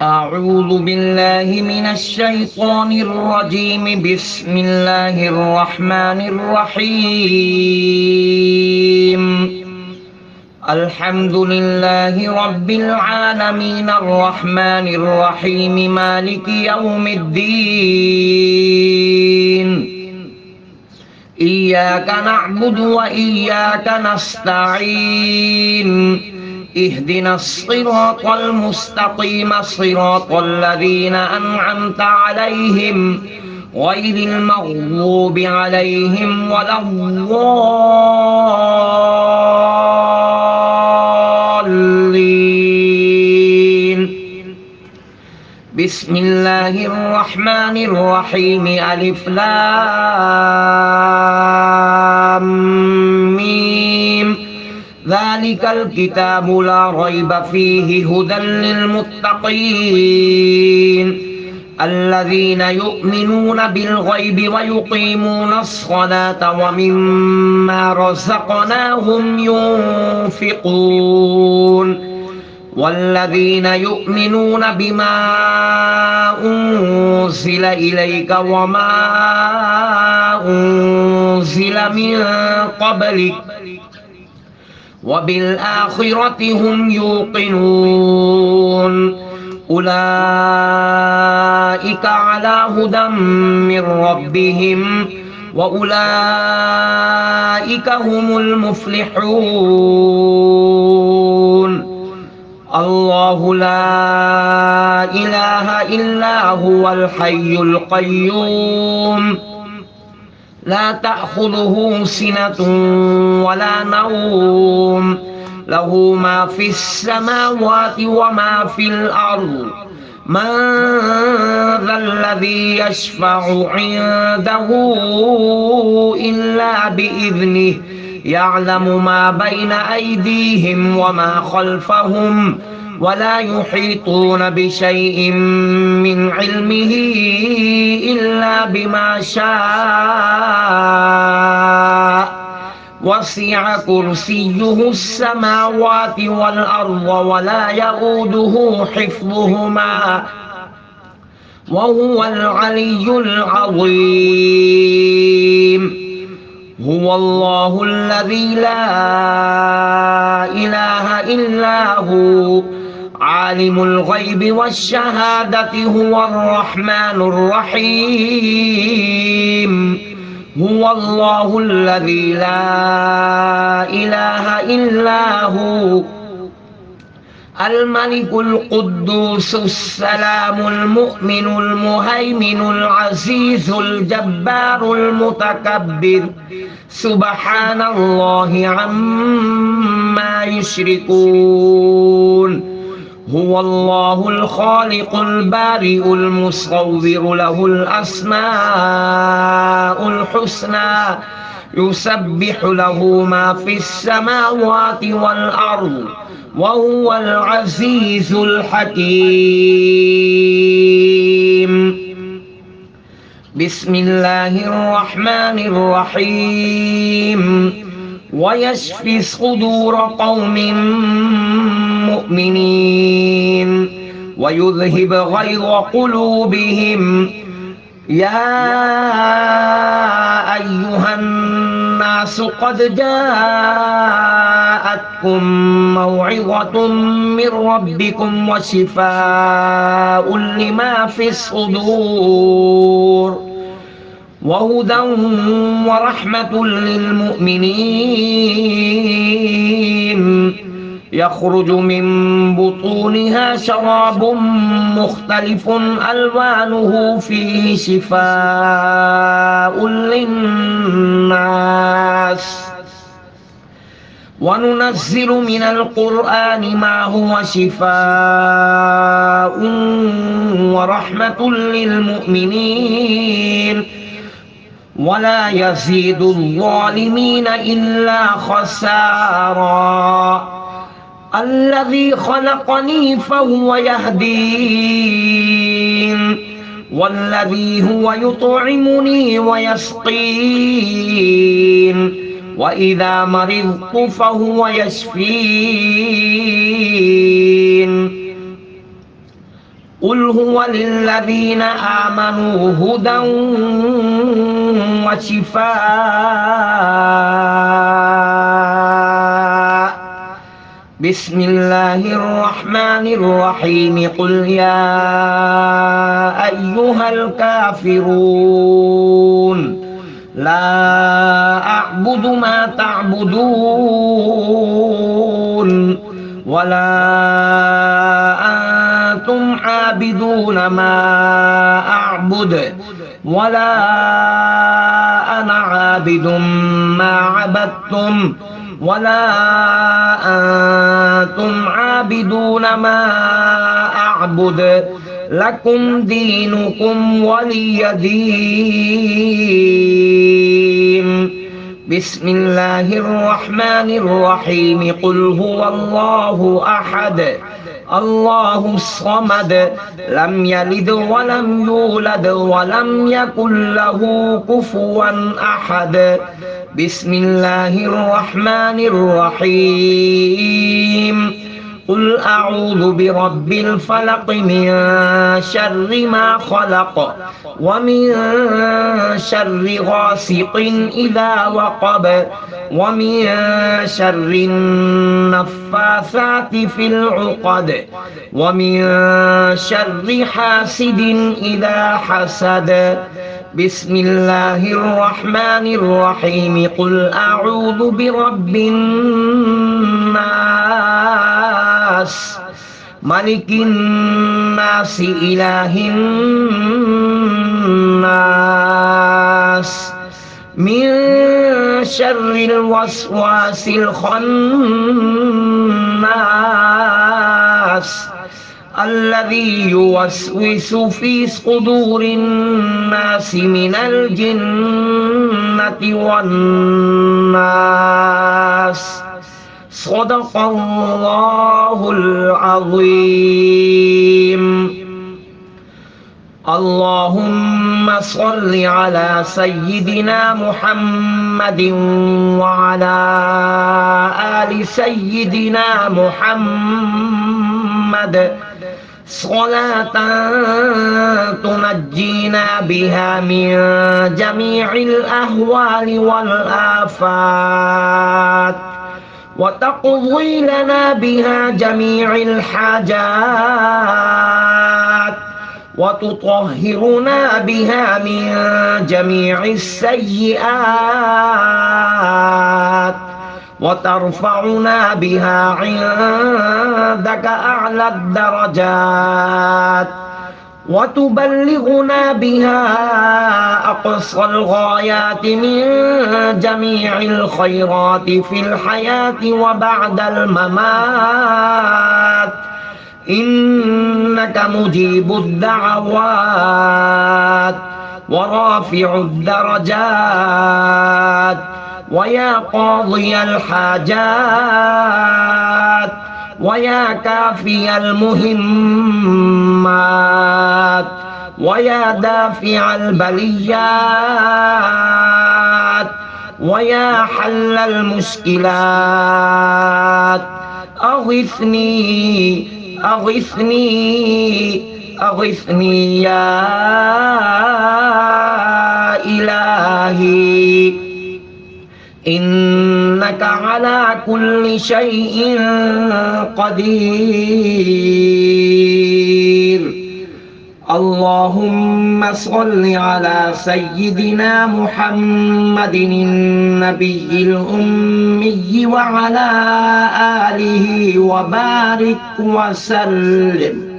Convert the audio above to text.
أعوذ بالله من الشيطان الرجيم. بسم الله الرحمن الرحيم. الحمد لله رب العالمين الرحمن الرحيم مالك يوم الدين. إياك نعبد وإياك نستعين. اهدنا الصراط المستقيم صراط الذين أنعمت عليهم غير المغضوب عليهم ولا الضالين. بسم الله الرحمن الرحيم. ألف لام ميم. ذلك الكتاب لا ريب فيه هدى للمتقين الذين يؤمنون بالغيب ويقيمون الصلاة ومما رزقناهم ينفقون والذين يؤمنون بما أنزل إليك وما أنزل من قبلك وبالآخرة هم يوقنون. أولئك على هدى من ربهم وأولئك هم المفلحون. الله لا إله إلا هو الحي القيوم لا تأخذه سنة ولا نوم له ما في السماوات وما في الأرض. من ذا الذي يشفع عنده إلا بإذنه يعلم ما بين أيديهم وما خلفهم ولا يحيطون بشيء من علمه إلا بما شاء. وسع كرسيه السماوات والأرض ولا يؤوده حفظهما وهو العلي العظيم. هو الله الذي لا إله إلا هو عالم الغيب والشهادة هو الرحمن الرحيم. هو الله الذي لا إله إلا هو الملك القدوس السلام المؤمن المهيمن العزيز الجبار المتكبر سبحان الله عما يشركون. هو الله الخالق البارئ المصور له الأسماء الحسنى يسبح له ما في السماوات والأرض وهو العزيز الحكيم. بسم الله الرحمن الرحيم. ويشفي صدور قوم مؤمنين ويذهب غيظ قلوبهم. يا أيها الناس قد جاءتكم موعظة من ربكم وشفاء لما في الصدور وهدى ورحمة للمؤمنين. يخرج من بطونها شراب مختلف ألوانه فيه شفاء للناس وننزل من القرآن ما هو شفاء ورحمة للمؤمنين ولا يزيد الظالمين إلا خسارا. الذي خلقني فهو يهدين والذي هو يطعمني ويسقين وإذا مرضت فهو يشفين. قل هو للذين آمنوا هدى وشفاء بسم الله الرحمن الرحيم قل يا أيها الكافرون لا أعبد ما تعبدون ولا أنتم عابدون ما أعبد ولا أنا عابد ما عبدتم ولا أنتم عابدون ما أعبد لكم دينكم ولي دين بسم الله الرحمن الرحيم قل هو الله أحد الله الصمد لم يلد ولم يولد ولم يكن له كفوا أحد بسم الله الرحمن الرحيم قل أعوذ برب الفلق من شر ما خلق ومن شر غاسق إذا وقب ومن شر النفاثات في العقد ومن شر حاسد إذا حسد بسم الله الرحمن الرحيم قل أعوذ برب الناس ملك الناس إله الناس من شر الوسواس الخناس الذي يوسوس في صدور الناس من الجنة والناس صدق الله العظيم اللهم صل على سيدنا محمد وعلى آل سيدنا محمد صلاة تنجينا بها من جميع الأهوال والآفات وتقضي لنا بها جميع الحاجات وتطهرنا بها من جميع السيئات وترفعنا بها عندك أعلى الدرجات وتبلغنا بها أقصى الغايات من جميع الخيرات في الحياة وبعد الممات إنك مجيب الدعوات ورافع الدرجات ويا قاضي الحاجات ويا كافي المهمات ويا دافع البليات ويا حل المشكلات أغثني أغثني أغثني يا إلهي إنك على كل شيء قدير اللهم صل على سيدنا محمد النبي الأمي وعلى آله وبارك وسلم